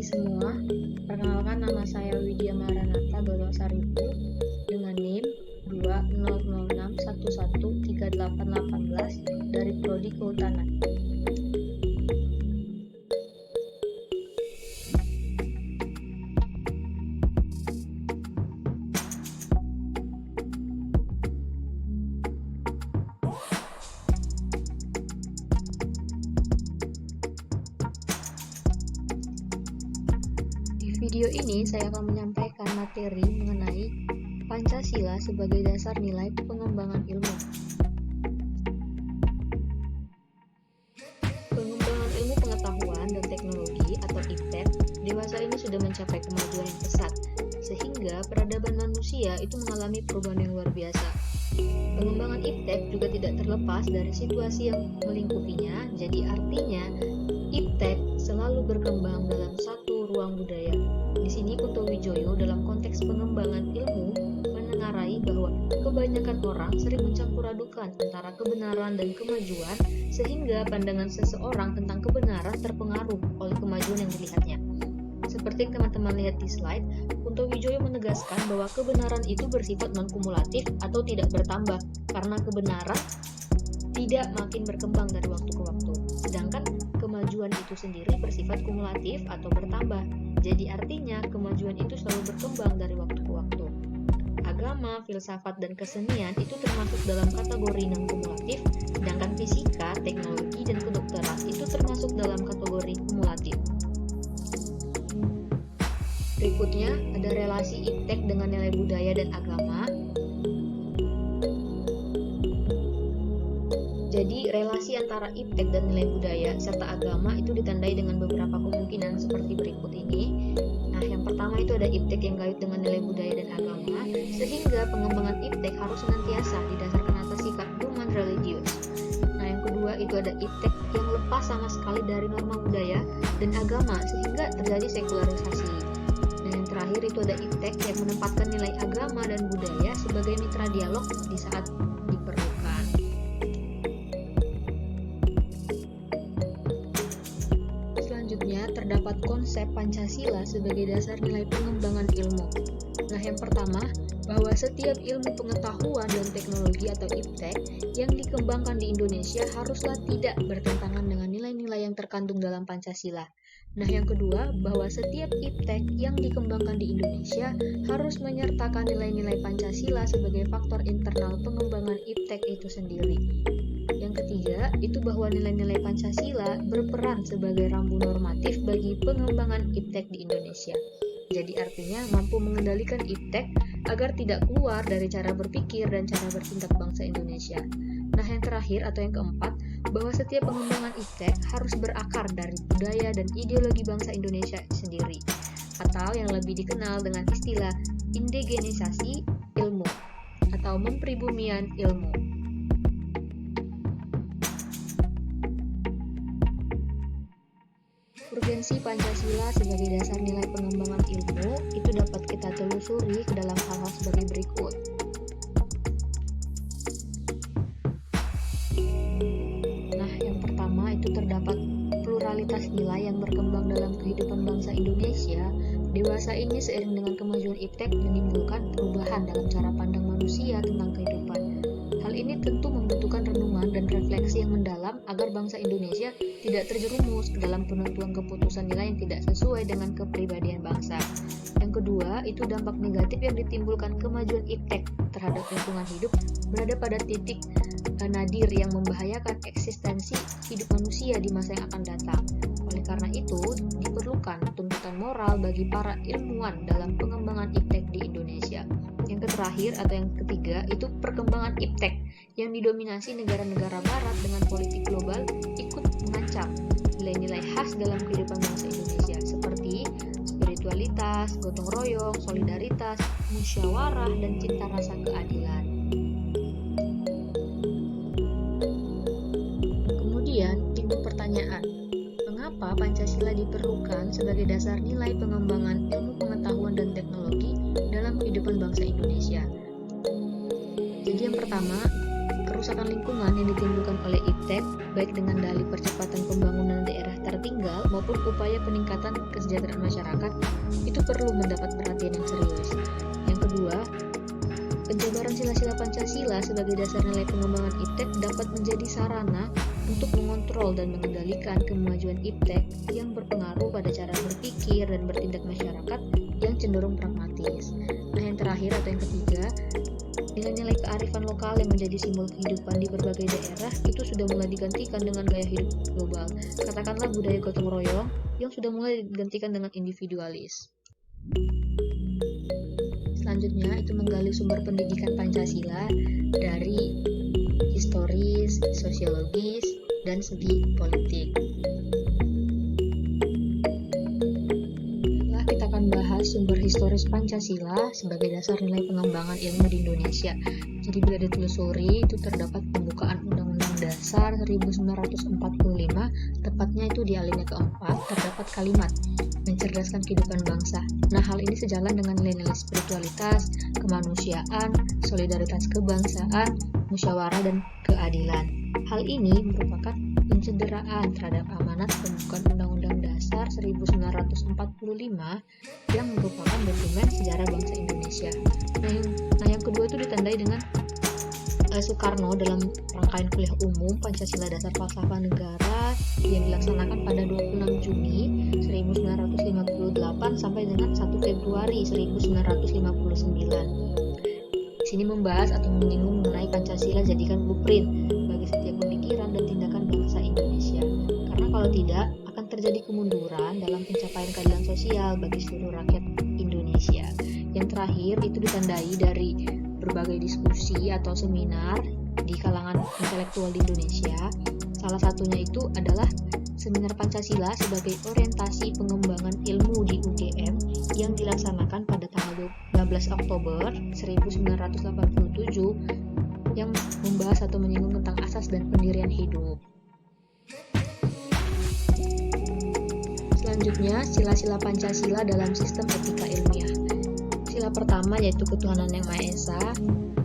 semua, perkenalkan nama saya Widya Maranatha Balwasaribu dengan NIM 2006113818 dari Prodi Kehutanan. Di video ini saya akan menyampaikan materi mengenai Pancasila sebagai dasar nilai pengembangan ilmu. Pengembangan ilmu pengetahuan dan teknologi atau IPTEK dewasa ini sudah mencapai kemajuan yang pesat, sehingga peradaban manusia itu mengalami perubahan yang luar biasa. Pengembangan IPTEK juga tidak terlepas dari situasi yang melingkupinya, jadi artinya IPTEK selalu berkembang dalam satu ruang budaya. Di sini Kunto Wijoyo dalam konteks pengembangan ilmu menengarai bahwa kebanyakan orang sering mencampur adukan antara kebenaran dan kemajuan, sehingga pandangan seseorang tentang kebenaran terpengaruh oleh kemajuan yang dilihatnya. Seperti yang teman-teman lihat di slide, Kunto Wijoyo menegaskan bahwa kebenaran itu bersifat non-kumulatif atau tidak bertambah, karena kebenaran tidak makin berkembang dari waktu ke waktu. Sedangkan kemajuan itu sendiri bersifat kumulatif atau bertambah. Jadi artinya kemajuan itu selalu berkembang dari waktu ke waktu. Agama, filsafat, dan kesenian itu termasuk dalam kategori non-kumulatif, sedangkan fisika, teknologi, dan kedokteran itu termasuk dalam kategori kumulatif. Berikutnya ada relasi IPTEK dengan nilai budaya dan agama. Jadi relasi antara IPTEK dan nilai budaya serta agama itu ditandai dengan beberapa kemungkinan seperti berikut ini. Nah, yang pertama itu ada IPTEK yang kait dengan nilai budaya dan agama, sehingga pengembangan IPTEK harus senantiasa didasarkan atas sikap human religius. Nah, yang kedua itu ada IPTEK yang lepas sama sekali dari norma budaya dan agama sehingga terjadi sekularisasi. Dan yang terakhir itu ada IPTEK yang menempatkan nilai agama dan budaya sebagai mitra dialog di saat diperlukan. Selanjutnya terdapat konsep Pancasila sebagai dasar nilai pengembangan ilmu. Nah, yang pertama, bahwa setiap ilmu pengetahuan dan teknologi atau IPTEK yang dikembangkan di Indonesia haruslah tidak bertentangan dengan nilai-nilai yang terkandung dalam Pancasila. Nah, yang kedua, bahwa setiap IPTEK yang dikembangkan di Indonesia harus menyertakan nilai-nilai Pancasila sebagai faktor internal pengembangan IPTEK itu sendiri. Yang ketiga, itu bahwa nilai-nilai Pancasila berperan sebagai rambu normatif bagi pengembangan IPTEK di Indonesia. Jadi artinya mampu mengendalikan IPTEK agar tidak keluar dari cara berpikir dan cara bertindak bangsa Indonesia. Nah, yang terakhir atau yang keempat, bahwa setiap pengembangan IPTEK harus berakar dari budaya dan ideologi bangsa Indonesia sendiri, atau yang lebih dikenal dengan istilah indigenisasi ilmu atau mempribumian ilmu. Urgensi Pancasila sebagai dasar nilai pengembangan ilmu itu dapat kita telusuri ke dalam hal-hal sebagai berikut. Nah, yang pertama itu terdapat pluralitas nilai yang berkembang dalam kehidupan bangsa Indonesia. Dewasa ini seiring dengan kemajuan IPTEK menimbulkan perubahan dalam cara pandang manusia tentang kehidupan. Hal ini tentu membutuhkan renungan dan refleksi yang mendalam agar bangsa Indonesia tidak terjerumus ke dalam penentuan keputusan nilai yang tidak sesuai dengan kepribadian bangsa. Yang kedua, itu dampak negatif yang ditimbulkan kemajuan IPTEK terhadap lingkungan hidup berada pada titik nadir yang membahayakan eksistensi hidup manusia di masa yang akan datang. Oleh karena itu, diperlukan tuntutan moral bagi para ilmuwan dalam pengembangan IPTEK di Indonesia. Yang terakhir atau yang ketiga itu perkembangan IPTEK yang didominasi negara-negara barat dengan politik global ikut mengancam nilai-nilai khas dalam kehidupan bangsa Indonesia seperti spiritualitas, gotong royong, solidaritas, musyawarah, dan cinta rasa keadilan. Kemudian timbul pertanyaan, mengapa Pancasila diperlukan sebagai dasar nilai pengembangan ilmu pengetahuan dan teknologi dalam kehidupan bangsa Indonesia? Jadi yang pertama, kerusakan lingkungan yang ditimbulkan oleh IPTEK baik dengan dalih percepatan pembangunan daerah tertinggal maupun upaya peningkatan kesejahteraan masyarakat, itu perlu mendapat perhatian yang serius. Yang kedua, penjabaran sila-sila Pancasila sebagai dasar nilai pengembangan IPTEK dapat menjadi sarana untuk mengontrol dan mengendalikan kemajuan IPTEK yang berpengaruh pada cara berpikir dan bertindak masyarakat yang cenderung pragmatis. Nah, yang terakhir atau yang ketiga, nilai-nilai kearifan lokal yang menjadi simbol kehidupan di berbagai daerah itu sudah mulai digantikan dengan gaya hidup global. Katakanlah budaya gotong royong yang sudah mulai digantikan dengan individualis. Selanjutnya itu menggali sumber pendidikan Pancasila dari historis, sosiologis, dan segi politik. Kita akan bahas sumber historis Pancasila sebagai dasar nilai pengembangan ilmu di Indonesia. Jadi bila ditelusuri itu terdapat pembukaan Undang-Undang Dasar 1945, tepatnya itu di alinea keempat terdapat kalimat mencerdaskan kehidupan bangsa. Nah, hal ini sejalan dengan nilai-nilai spiritualitas, kemanusiaan, solidaritas kebangsaan, musyawarah, dan keadilan. Hal ini merupakan pencederaan terhadap amanat pembukaan Undang-Undang Dasar 1945 yang merupakan dokumen sejarah bangsa Indonesia. Nah, yang kedua itu ditandai dengan Soekarno dalam rangkaian kuliah umum Pancasila Dasar Falsafah Negara yang dilaksanakan pada 26 Juni 1958 sampai dengan 1 Februari 1959. Di sini membahas atau menyinggung mengenai Pancasila jadikan blueprint bagi setiap pemikiran dan tindakan bangsa Indonesia. Karena kalau tidak, akan terjadi kemunduran dalam pencapaian keadilan sosial bagi seluruh rakyat Indonesia. Yang terakhir itu ditandai dari berbagai diskusi atau seminar di kalangan intelektual di Indonesia. Salah satunya itu adalah Seminar Pancasila sebagai orientasi pengembangan ilmu di UGM yang dilaksanakan pada tanggal 12 Oktober 1987 yang membahas atau menyinggung tentang asas dan pendirian hidup. Selanjutnya, sila-sila Pancasila dalam sistem etika ilmiah. Sila pertama yaitu ketuhanan yang Maha Esa,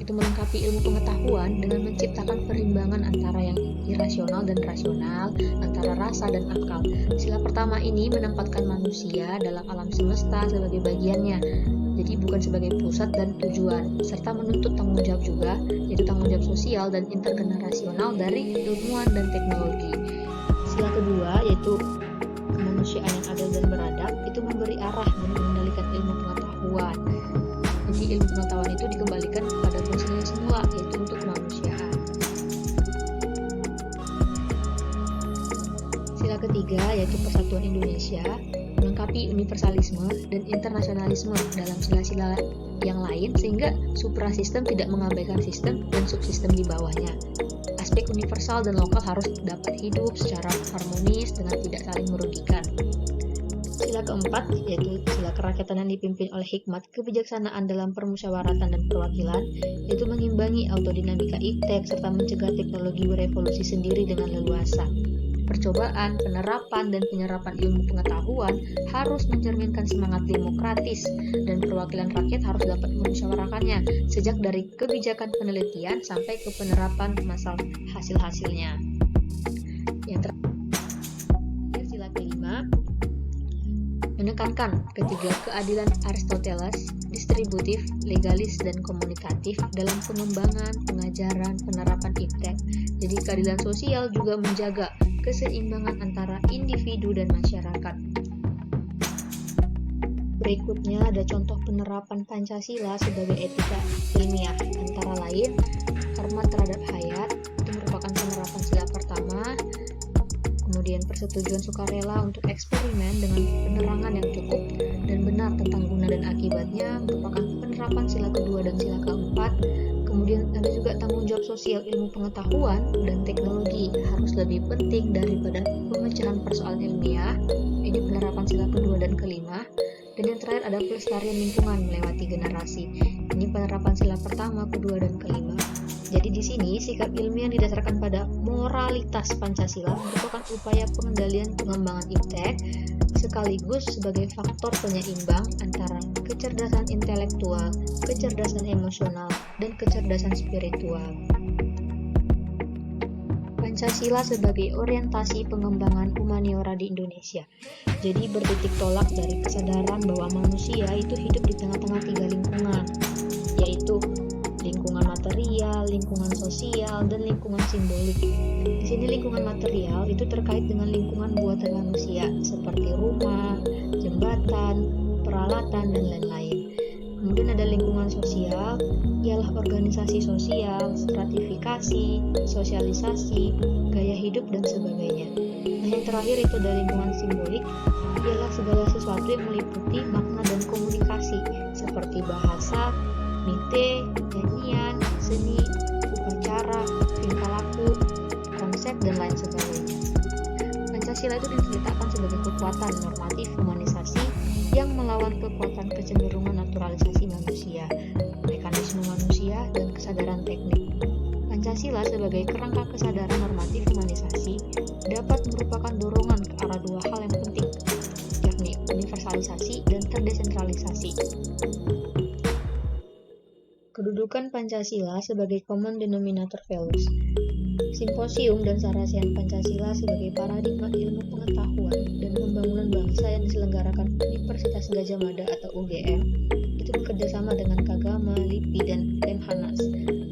itu melengkapi ilmu pengetahuan dengan menciptakan perimbangan antara yang irasional dan rasional, antara rasa dan akal. Sila pertama ini menempatkan manusia dalam alam semesta sebagai bagiannya, jadi bukan sebagai pusat dan tujuan, serta menuntut tanggung jawab juga, yaitu tanggung jawab sosial dan intergenerasional dari ilmuwan dan teknologi. Sila kedua yaitu kemanusiaan yang adil dan beradab, itu memberi arah dan mengendalikan ilmu pengetahuan. Jadi ilmu pengetahuan itu dikembalikan pada fungsinya semula, yaitu untuk kemanusiaan. Sila ketiga yaitu persatuan Indonesia, melengkapi universalisme dan internasionalisme dalam sila-sila yang lain sehingga suprasistem tidak mengabaikan sistem dan subsistem di bawahnya. Aspek universal dan lokal harus dapat hidup secara harmonis dengan tidak saling merugikan. Sila keempat yaitu sila kerakyatan yang dipimpin oleh hikmat kebijaksanaan dalam permusyawaratan dan perwakilan, yaitu mengimbangi autodinamika IPTEK serta mencegah teknologi berevolusi sendiri dengan leluasa. Percobaan, penerapan, dan penyerapan ilmu pengetahuan harus mencerminkan semangat demokratis dan perwakilan rakyat harus dapat memusyawarahkannya sejak dari kebijakan penelitian sampai ke penerapan masal hasil-hasilnya. Yang terakhir, sila kelima menekankan ketiga keadilan Aristoteles, distributif, legalis, dan komunikatif dalam pengembangan, pengajaran, penerapan IPTEK. Jadi keadilan sosial juga menjaga keseimbangan antara individu dan masyarakat. Berikutnya ada contoh penerapan Pancasila sebagai etika ilmiah, antara lain hormat terhadap hayat, itu merupakan penerapan sila pertama. Kemudian persetujuan sukarela untuk eksperimen dengan penerangan yang cukup dan benar tentang guna dan akibatnya merupakan penerapan sila kedua dan sila keempat. Kemudian ada juga tanggung jawab sosial ilmu pengetahuan dan teknologi harus lebih penting daripada pemecahan persoalan ilmiah. Ini penerapan sila kedua dan kelima. Dan yang terakhir ada pelestarian lingkungan melewati generasi. Ini penerapan sila pertama, kedua, dan kelima. Jadi di sini sikap ilmiah yang didasarkan pada moralitas Pancasila merupakan upaya pengendalian pengembangan IPTEK sekaligus sebagai faktor penyeimbang antara kecerdasan intelektual, kecerdasan emosional, dan kecerdasan spiritual. Pancasila sebagai orientasi pengembangan humaniora di Indonesia. Jadi bertitik tolak dari kesadaran bahwa manusia itu hidup di tengah-tengah 3 lingkungan, yaitu lingkungan material, lingkungan sosial, dan lingkungan simbolik. Di sini lingkungan material itu terkait dengan lingkungan buatan manusia seperti rumah, jembatan, peralatan, dan lain-lain. Kemudian ada lingkungan sosial, ialah organisasi sosial, stratifikasi, sosialisasi, gaya hidup, dan sebagainya. Nah, yang terakhir itu ada lingkungan simbolik, ialah segala sesuatu yang meliputi makna dan komunikasi, seperti bahasa, mite, nyanyian, seni, upacara, tingkah laku, konsep, dan lain sebagainya. Pancasila itu diceritakan sebagai kekuatan normatif humanisasi yang melawan kekuatan kecenderungan naturalisasi manusia, mekanisme manusia, dan kesadaran teknik. Pancasila sebagai kerangka kesadaran normatif humanisasi dapat merupakan dorongan ke arah 2 hal yang penting, yakni universalisasi dan terdesentralisasi. Kedudukan Pancasila sebagai Common Denominator Values. Simposium dan Sarasehan Pancasila sebagai paradigma ilmu pengetahuan dan pembangunan bangsa yang diselenggarakan Universitas Gadjah Mada atau UGM itu bekerjasama dengan Kagama, LIPI, dan Lemhanas.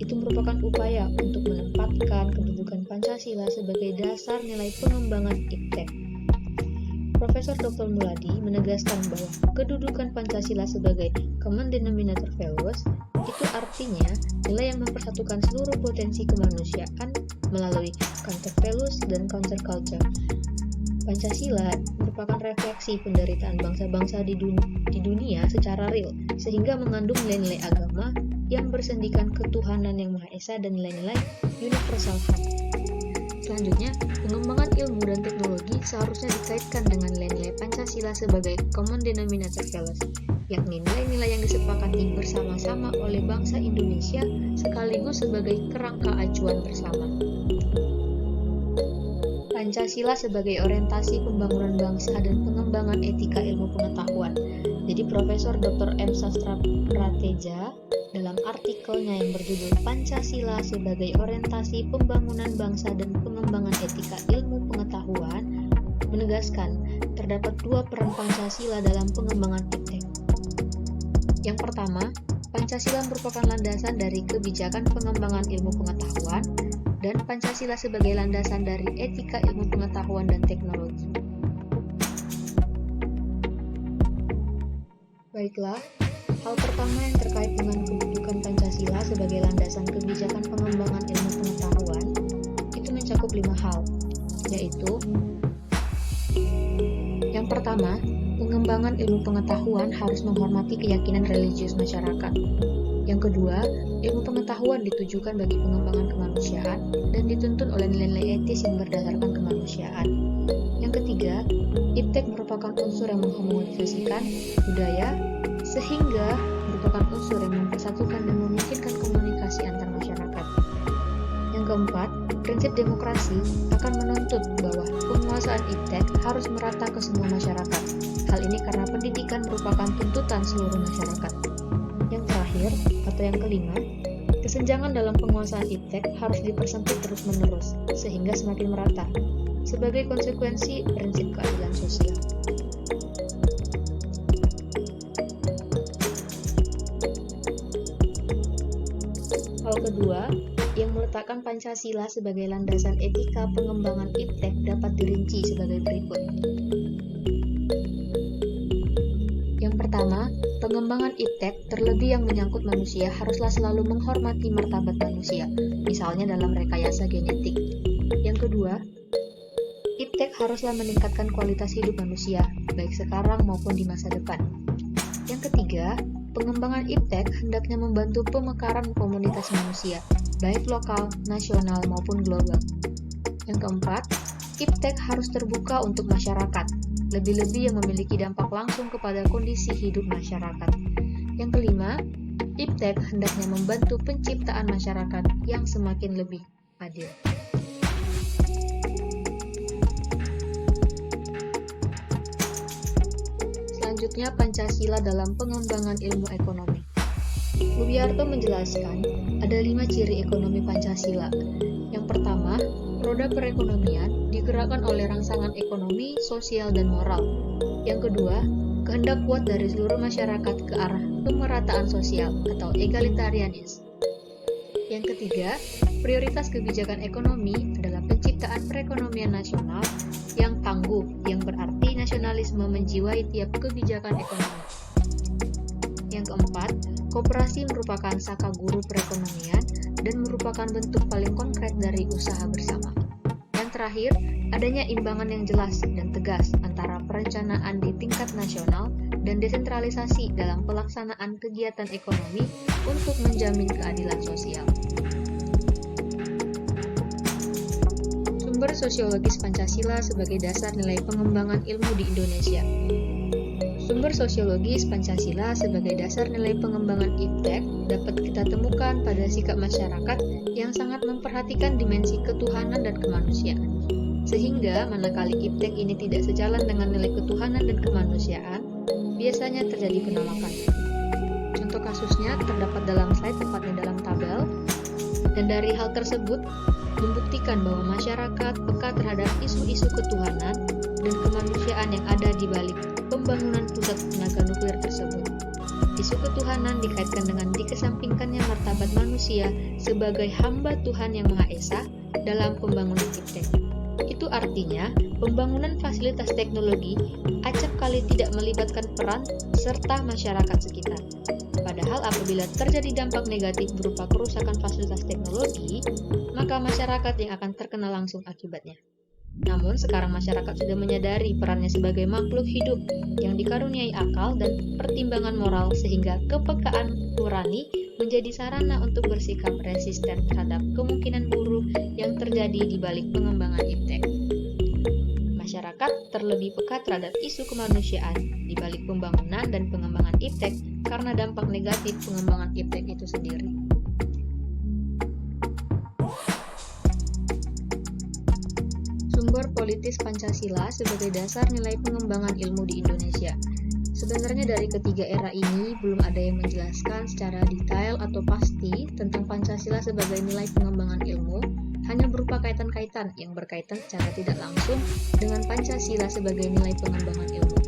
Itu merupakan upaya untuk menempatkan kedudukan Pancasila sebagai dasar nilai pengembangan IPTEK. Profesor Dr. Muladi menegaskan bahwa kedudukan Pancasila sebagai Common Denominator Values itu artinya nilai yang mempersatukan seluruh potensi kemanusiaan melalui counter values dan counter culture. Pancasila merupakan refleksi penderitaan bangsa-bangsa di dunia secara real, sehingga mengandung nilai-nilai agama yang bersendikan ketuhanan yang Maha Esa dan nilai-nilai universal HAM. Selanjutnya, pengembangan ilmu dan teknologi seharusnya dikaitkan dengan nilai-nilai Pancasila sebagai Common Denominator Values, yakni nilai-nilai yang disepakati bersama-sama oleh bangsa Indonesia sekaligus sebagai kerangka acuan bersama. Pancasila sebagai orientasi pembangunan bangsa dan pengembangan etika ilmu pengetahuan. Jadi Profesor Dr. M. Sastra Prateja dalam artikelnya yang berjudul Pancasila sebagai orientasi pembangunan bangsa dan pengembangan etika ilmu pengetahuan menegaskan terdapat 2 peran Pancasila dalam pengembangan IPTEK. Yang pertama, Pancasila merupakan landasan dari kebijakan pengembangan ilmu pengetahuan dan Pancasila sebagai landasan dari etika ilmu pengetahuan dan teknologi. Baiklah, hal pertama yang terkait dengan kedudukan Pancasila sebagai landasan kebijakan pengembangan ilmu pengetahuan itu mencakup 5 hal, yaitu yang pertama, pengembangan ilmu pengetahuan harus menghormati keyakinan religius masyarakat. Yang kedua, ilmu pengetahuan ditujukan bagi pengembangan kemanusiaan dan dituntun oleh nilai-nilai etis yang berdasarkan kemanusiaan. Yang ketiga, IPTEK merupakan unsur yang menghomogenisasikan budaya sehingga merupakan unsur yang mempersatukan dan memungkinkan komunikasi antar masyarakat. Yang keempat, prinsip demokrasi akan menuntut bahwa penguasaan IPTEK harus merata ke semua masyarakat. Hal ini karena pendidikan merupakan tuntutan seluruh masyarakat. Yang terakhir, atau yang kelima, kesenjangan dalam penguasaan IPTEK harus dipersempit terus-menerus, sehingga semakin merata, sebagai konsekuensi prinsip keadilan sosial. Hal kedua, yang meletakkan Pancasila sebagai landasan etika pengembangan IPTEK dapat dirinci sebagai berikut. Yang pertama, pengembangan IPTEK terlebih yang menyangkut manusia haruslah selalu menghormati martabat manusia, misalnya dalam rekayasa genetik. Yang kedua, IPTEK haruslah meningkatkan kualitas hidup manusia, baik sekarang maupun di masa depan. Yang ketiga, pengembangan IPTEK hendaknya membantu pemekaran komunitas manusia, baik lokal, nasional, maupun global. Yang keempat, IPTEK harus terbuka untuk masyarakat, lebih-lebih yang memiliki dampak langsung kepada kondisi hidup masyarakat. Yang kelima, IPTEK hendaknya membantu penciptaan masyarakat yang semakin lebih adil. Selanjutnya, Pancasila dalam pengembangan ilmu ekonomi. Bubiarto menjelaskan, ada 5 ciri ekonomi Pancasila. Yang pertama, roda Roda perekonomian digerakkan oleh rangsangan ekonomi, sosial, dan moral. Yang kedua, kehendak kuat dari seluruh masyarakat ke arah pemerataan sosial atau egalitarianisme. Yang ketiga, prioritas kebijakan ekonomi adalah penciptaan perekonomian nasional yang tangguh, yang berarti nasionalisme menjiwai tiap kebijakan ekonomi. Yang keempat, koperasi merupakan saka guru perekonomian dan merupakan bentuk paling konkret dari usaha bersama. Yang terakhir, adanya imbangan yang jelas dan tegas antara perencanaan di tingkat nasional dan desentralisasi dalam pelaksanaan kegiatan ekonomi untuk menjamin keadilan sosial. Sumber sosiologis Pancasila sebagai dasar nilai pengembangan ilmu di Indonesia. Sumber sosiologis Pancasila sebagai dasar nilai pengembangan IPTEK dapat kita temukan pada sikap masyarakat yang sangat memperhatikan dimensi ketuhanan dan kemanusiaan. Sehingga manakala IPTEK ini tidak sejalan dengan nilai ketuhanan dan kemanusiaan, biasanya terjadi penolakan. Contoh kasusnya terdapat dalam slide, tepatnya dalam tabel, dan dari hal tersebut membuktikan bahwa masyarakat peka terhadap isu-isu ketuhanan dan kemanusiaan yang ada di balik pembangunan pusat tenaga nuklir tersebut. Isu ketuhanan dikaitkan dengan dikesampingkannya martabat manusia sebagai hamba Tuhan yang Maha Esa dalam pembangunan IPTEK. Itu artinya, pembangunan fasilitas teknologi acap kali tidak melibatkan peran serta masyarakat sekitar. Padahal apabila terjadi dampak negatif berupa kerusakan fasilitas teknologi, maka masyarakat yang akan terkena langsung akibatnya. Namun sekarang masyarakat sudah menyadari perannya sebagai makhluk hidup yang dikaruniai akal dan pertimbangan moral sehingga kepekaan nurani menjadi sarana untuk bersikap resisten terhadap kemungkinan buruk yang terjadi di balik pengembangan IPTEK. Masyarakat terlebih peka terhadap isu kemanusiaan di balik pembangunan dan pengembangan IPTEK karena dampak negatif pengembangan IPTEK itu sendiri. Sumber politis Pancasila sebagai dasar nilai pengembangan ilmu di Indonesia. Sebenarnya dari ketiga era ini belum ada yang menjelaskan secara detail atau pasti tentang Pancasila sebagai nilai pengembangan ilmu, hanya berupa kaitan-kaitan yang berkaitan secara tidak langsung dengan Pancasila sebagai nilai pengembangan ilmu.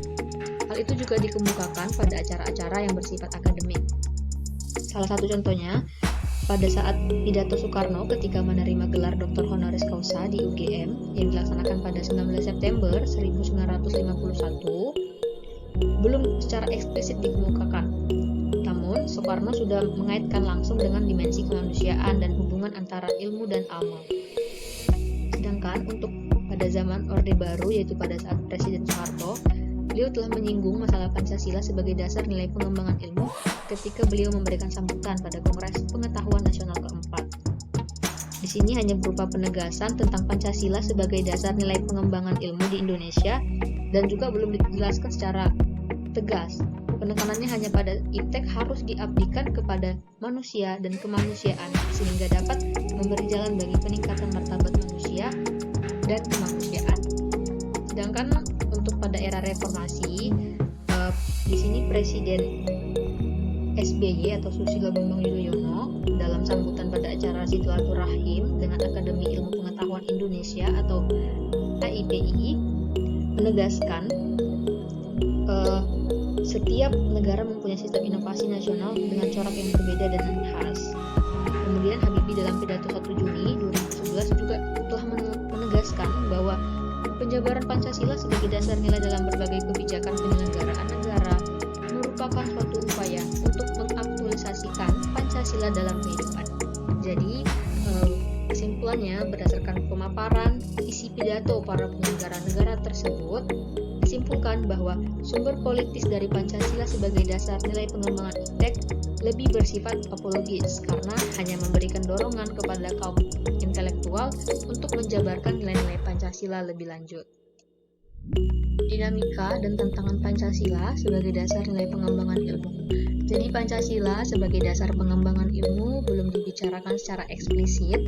Hal itu juga dikemukakan pada acara-acara yang bersifat akademik. Salah satu contohnya, pada saat pidato Soekarno ketika menerima gelar Dr. Honoris Causa di UGM yang dilaksanakan pada 19 September 1951, belum secara eksplisit dikemukakan. Namun, Soekarno sudah mengaitkan langsung dengan dimensi kemanusiaan dan hubungan antara ilmu dan amal. Sedangkan untuk pada zaman Orde Baru, yaitu pada saat Presiden Soeharto, beliau telah menyinggung masalah Pancasila sebagai dasar nilai pengembangan ilmu ketika beliau memberikan sambutan pada Kongres Pengetahuan Nasional keempat. Di sini hanya berupa penegasan tentang Pancasila sebagai dasar nilai pengembangan ilmu di Indonesia dan juga belum dijelaskan secara tegas. Penekanannya hanya pada IPTEK harus diabdikan kepada manusia dan kemanusiaan sehingga dapat memberi jalan bagi peningkatan martabat manusia dan kemanusiaan. Sedangkan untuk pada era reformasi, di sini Presiden SBY atau Susilo Bambang Yudhoyono dalam sambutan pada acara Silaturahim dengan Akademi Ilmu Pengetahuan Indonesia atau AIPI menegaskan setiap negara mempunyai sistem inovasi nasional dengan corak yang berbeda dan khas. Kemudian Habibie dalam pidato 1 Juni 2011 juga telah menegaskan bahwa penjabaran Pancasila sebagai dasar nilai dalam berbagai kebijakan penyelenggaraan negara merupakan suatu upaya untuk mengaktualisasikan Pancasila dalam kehidupan. Jadi, kesimpulannya berdasarkan pemaparan isi pidato para penyelenggara negara tersebut, disimpulkan bahwa sumber politis dari Pancasila sebagai dasar nilai pengembangan IPTEK lebih bersifat apologis karena hanya memberikan dorongan kepada kaum intelektual untuk menjabarkan nilai-nilai Pancasila lebih lanjut. Dinamika dan tantangan Pancasila sebagai dasar nilai pengembangan ilmu. Jadi Pancasila sebagai dasar pengembangan ilmu belum dibicarakan secara eksplisit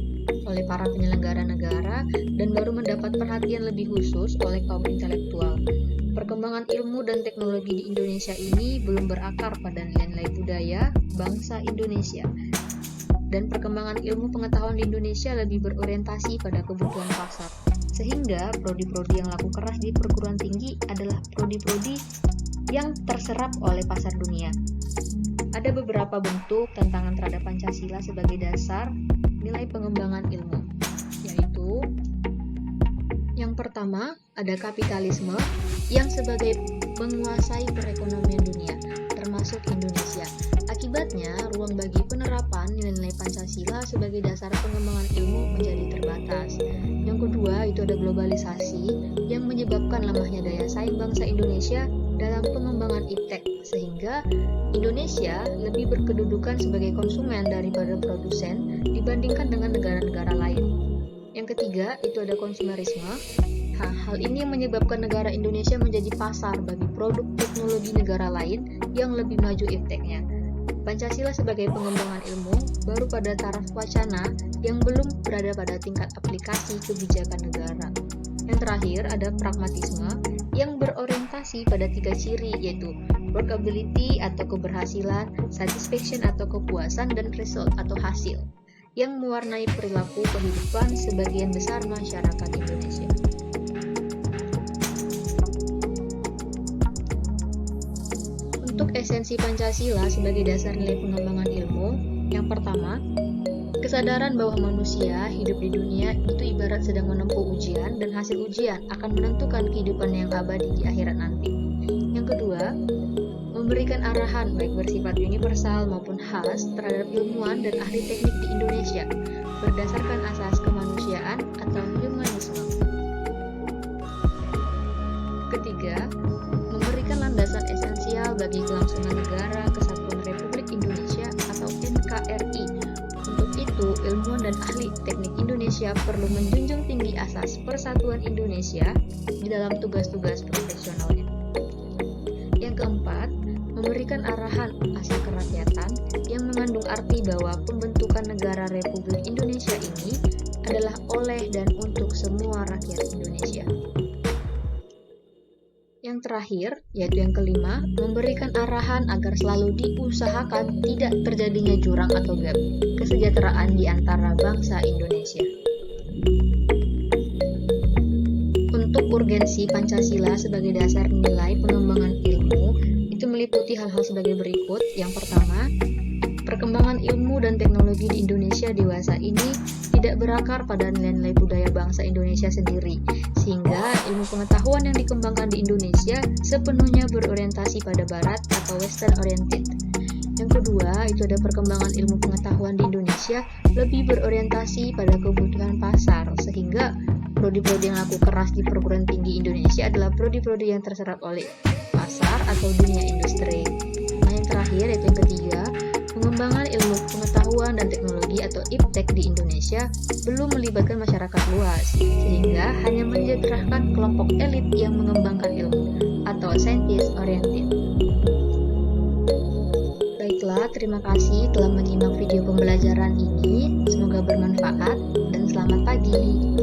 oleh para penyelenggara negara dan baru mendapat perhatian lebih khusus oleh kaum intelektual. Perkembangan ilmu dan teknologi di Indonesia ini belum berakar pada nilai-nilai budaya bangsa Indonesia. dan perkembangan ilmu pengetahuan di Indonesia lebih berorientasi pada kebutuhan pasar. Sehingga prodi-prodi yang laku keras di perguruan tinggi adalah prodi-prodi yang terserap oleh pasar dunia. Ada beberapa bentuk tantangan terhadap Pancasila sebagai dasar nilai pengembangan ilmu, yaitu yang pertama ada kapitalisme yang sebagai menguasai perekonomian dunia, termasuk Indonesia. Akibatnya, ruang bagi penerapan nilai-nilai Pancasila sebagai dasar pengembangan ilmu menjadi terbatas. Yang kedua, itu ada globalisasi yang menyebabkan lemahnya daya saing bangsa Indonesia dalam pengembangan iptek, sehingga Indonesia lebih berkedudukan sebagai konsumen daripada produsen dibandingkan dengan negara-negara lain. Yang ketiga, itu ada konsumerisme. Hal ini menyebabkan negara Indonesia menjadi pasar bagi produk teknologi negara lain yang lebih maju ipteknya. Pancasila sebagai pengembangan ilmu baru pada taraf wacana yang belum berada pada tingkat aplikasi kebijakan negara. Yang terakhir ada pragmatisme yang berorientasi pada 3 ciri, yaitu workability atau keberhasilan, satisfaction atau kepuasan, dan result atau hasil, yang mewarnai perilaku kehidupan sebagian besar masyarakat Indonesia. Untuk esensi Pancasila sebagai dasar nilai pengembangan ilmu, yang pertama, kesadaran bahwa manusia hidup di dunia itu ibarat sedang menempuh ujian dan hasil ujian akan menentukan kehidupan yang abadi di akhirat nanti. Yang kedua, memberikan arahan baik bersifat universal maupun khas terhadap ilmuwan dan ahli teknik di Indonesia berdasarkan asas kemanusiaan atau humanisme. Ketiga, memberikan landasan esensial bagi kelangsungan negara kesatuan Republik Indonesia atau NKRI. Untuk itu, ilmuwan dan ahli teknik Indonesia perlu menjunjung tinggi asas persatuan Indonesia di dalam tugas-tugas profesionalnya. Yang keempat, memberikan arahan asal kerakyatan yang mengandung arti bahwa pembentukan negara Republik Indonesia ini adalah oleh dan untuk semua rakyat Indonesia. Yang terakhir, yaitu yang kelima, memberikan arahan agar selalu diusahakan tidak terjadinya jurang atau gap kesejahteraan di antara bangsa Indonesia. Untuk urgensi Pancasila sebagai dasar nilai pengembangan ilmu, itu meliputi hal-hal sebagai berikut. Yang pertama, perkembangan ilmu dan teknologi di Indonesia dewasa ini tidak berakar pada nilai-nilai budaya bangsa Indonesia sendiri, sehingga ilmu pengetahuan yang dikembangkan di Indonesia sepenuhnya berorientasi pada barat atau western oriented. Yang kedua, itu ada perkembangan ilmu pengetahuan di Indonesia lebih berorientasi pada kebutuhan pasar, sehingga prodi-prodi yang laku keras di perguruan tinggi Indonesia adalah prodi-prodi yang terserap oleh pasar atau dunia industri. Nah, yang terakhir, yaitu yang ketiga, pengembangan ilmu pengetahuan dan teknologi atau iptek di Indonesia belum melibatkan masyarakat luas, sehingga hanya menyejahterakan kelompok elit yang mengembangkan ilmu atau scientist oriented. Baiklah, terima kasih telah menyimak video pembelajaran ini. Semoga bermanfaat dan selamat pagi.